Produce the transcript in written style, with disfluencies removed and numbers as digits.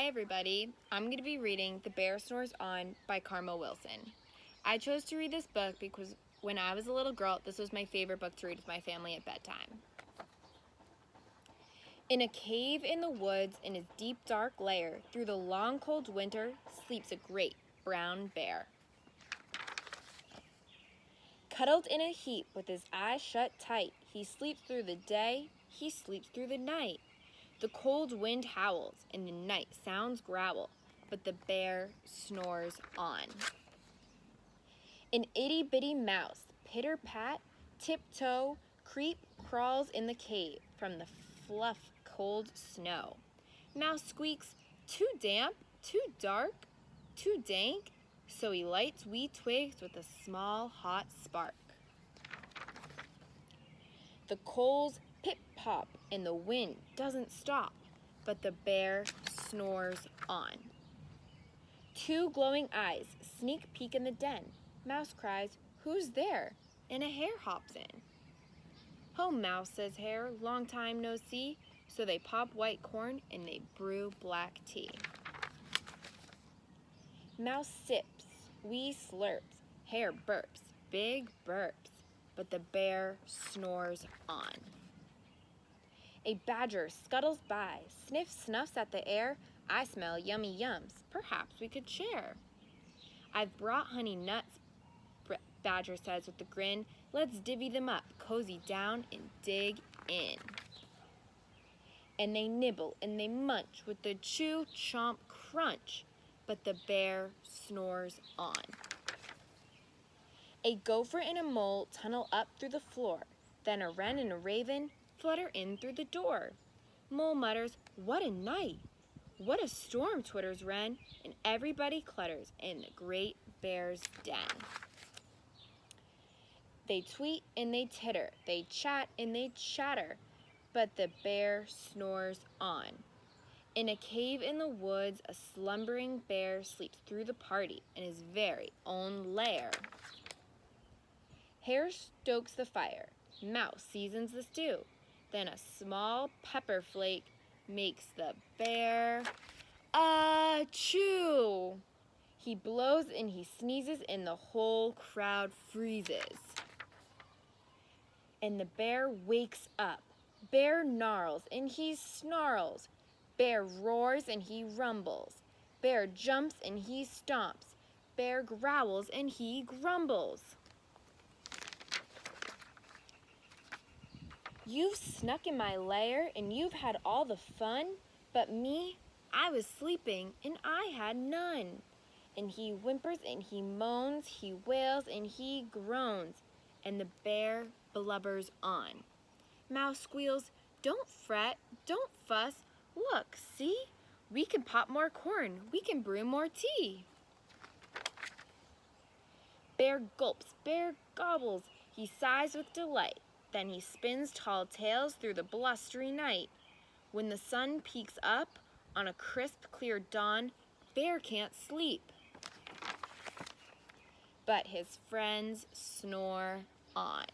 everybody. I'm going to be reading The Bear Snores On by Karma Wilson. I chose to read this book because when I was a little girl, this was my favorite book to read with my family at bedtime. In a cave in the woods, in his deep dark lair, through the long cold winter, sleeps a great brown bear. Cuddled in a heap with his eyes shut tight, he sleeps through the day, he sleeps through the night. The cold wind howls, and the night sounds growl, but the bear snores on. An itty-bitty mouse, pitter-pat, tiptoe, creep, crawls in the cave from the fluff cold snow. Mouse squeaks, too damp, too dark, too dank, so he lights wee twigs with a small hot spark. The coals pip-pop and the wind doesn't stop, but the bear snores on. Two glowing eyes sneak peek in the den. Mouse cries, "Who's there?" And a hare hops in. "Ho, Mouse," says Hare, "long time no see." So they pop white corn and they brew black tea. Mouse sips, wee slurps, Hare burps, big burps, but the bear snores on. A badger scuttles by, snuffs at the air. "I smell yummy yums, perhaps we could share." "I've brought honey nuts," Badger says with a grin. "Let's divvy them up, cozy down, and dig in." And they nibble and they munch with the chew, chomp, crunch, but the bear snores on. A gopher and a mole tunnel up through the floor. Then a wren and a raven flutter in through the door. Mole mutters, "What a night!" "What a storm!" twitters Wren, and everybody clutters in the great bear's den. They tweet and they titter, they chat and they chatter, but the bear snores on. In a cave in the woods, a slumbering bear sleeps through the party in his very own lair. Hare stokes the fire, Mouse seasons the stew, then a small pepper flake makes the bear achoo. He blows and he sneezes and the whole crowd freezes. And the bear wakes up. Bear gnarls and he snarls. Bear roars and he rumbles. Bear jumps and he stomps. Bear growls and he grumbles. "You've snuck in my lair and you've had all the fun, but me, I was sleeping and I had none." And he whimpers and he moans, he wails and he groans, and the bear blubbers on. Mouse squeals, "Don't fret, don't fuss, look, see? We can pop more corn, we can brew more tea." Bear gulps, bear gobbles, he sighs with delight, then he spins tall tales through the blustery night. When the sun peeks up on a crisp, clear dawn, Bear can't sleep, but his friends snore on.